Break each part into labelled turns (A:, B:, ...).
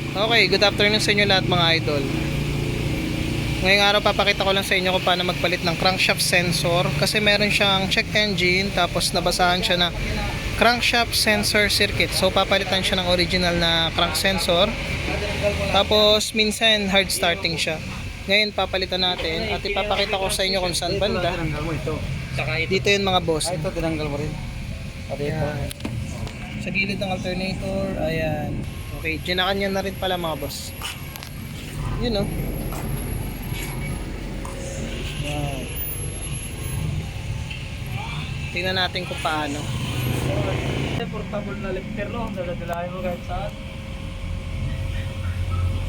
A: Okay, good afternoon sa inyo lahat mga idol. Ngayong araw papakita ko lang sa inyo kung paano magpalit ng crankshaft sensor kasi meron siyang check engine tapos nabasahan siya na crankshaft sensor circuit. So papalitan siya ng original na crank sensor. Tapos minsan hard starting siya. Ngayon papalitan natin at ipapakita ko sa inyo kung saan banda. Dito yun mga boss.
B: Ito tinanggal mo rin. Pati ito.
A: Ayan. Sa gilid ng alternator, ayan. Okay, ginakan niya na rin pala mga boss. Yun o. Wow. Tingnan natin kung paano.
B: Portable na lifter no, dala-dalahin mo kahit saan.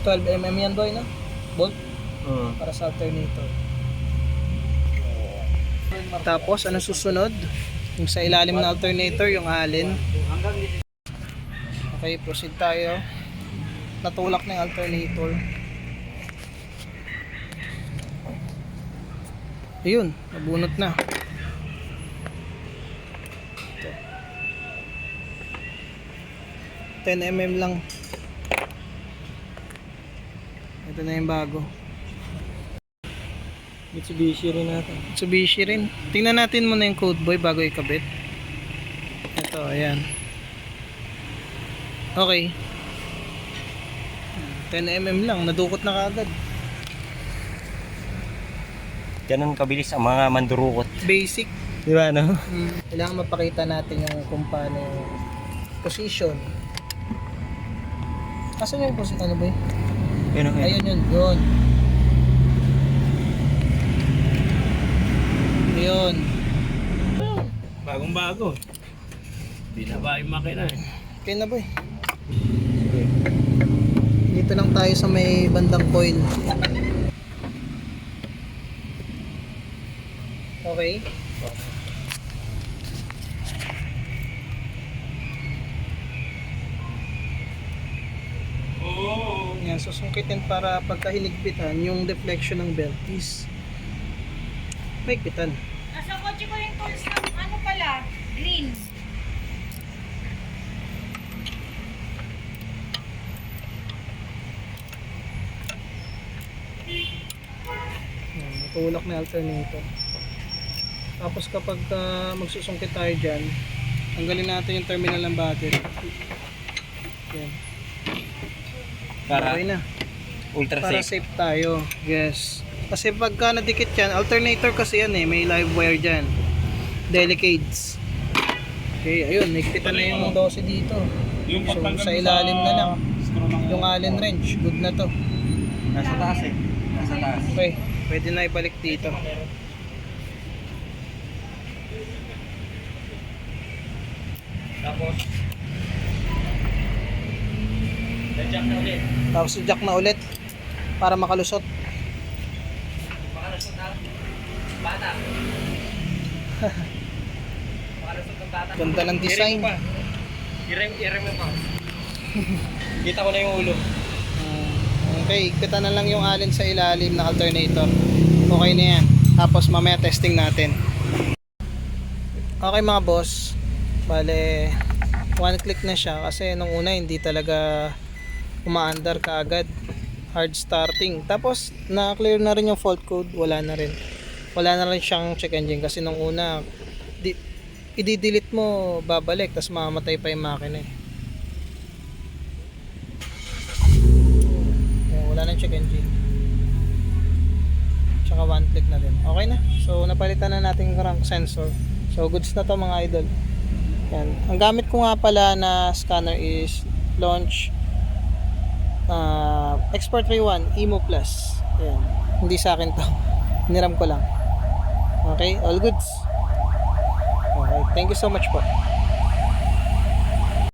A: 12mm yan boy, no? Bolt para sa alternator. Tapos ano susunod? Yung sa ilalim ng alternator, yung alin. Okay, proceed tayo. Natulak na yung alternator. Ayun, nabunot na. Ito. 10mm lang. Ito na yung bago.
B: Mitsubishi rin natin.
A: Mitsubishi rin. Tingnan natin muna yung code boy bago ikabit. Ito, ayan. Okay. 10mm lang, nadukot na kaagad.
B: Ganun kabilis ang mga mandurukot.
A: Basic.
B: Di ba no?
A: Kailangan mapakita natin yung kung paano yung position. Asan yung position? Ano ba yun?
B: Yun o.
A: Ayun yun, yun. Yun.
C: Bagong bago. Di na ba yung makina eh.
A: Okay na boy. Dito lang tayo sa may bandang coil. Okay. Yan, susungkitin para pagkahiligpitan yung deflection ng belt is mahigpitan.
D: Nasa kotse ko yung tools ng ano pala, green.
A: Yan, matulak na yung alternator. Tapos kapag magsusungkit tayo dyan, tanggalin natin yung terminal ng battery. Yan.
B: Para
A: Okay na.
B: ultra
A: Para
B: safe.
A: safe tayo. Yes. Kasi pagka nadikit yan, alternator kasi yan eh, may live wire dyan. Delicates. Okay, ayun, nagpitan na yung 12 dito. So sa ilalim na lang. Yung Allen wrench, good na to.
B: Nasa taas eh. Nasa taas.
A: Okay, pwede na ibalik dito.
B: Tapos jack na ulit.
A: Tapos jack na ulit para makalusot.
B: Makalusot na. Bata. Makalusot ng bata.
A: Ganda ng design.
B: Irem mo pa. Kita ko na yung ulo.
A: Okay, ikpitan na lang yung allen sa ilalim ng alternator. Okay na yan. Tapos mamaya testing natin. Okay mga boss. Bale, one click na siya kasi nung una hindi talaga umaandar kaagad. Hard starting. Tapos na-clear na rin yung fault code. Wala na rin. Wala na rin siyang check engine kasi nung una i-delete mo, babalik, tapos mamamatay pa yung makina eh. Wala nang check engine. Tsaka one click na din. Okay na. So napalitan na natin yung crank sensor. So goods na to mga idol. Yan. Ang gamit ko nga pala na scanner is Launch Export 31 Emo Plus. Ayan. Hindi sa akin to. Hiniram ko lang. Okay, all goods. Okay, thank you so much po.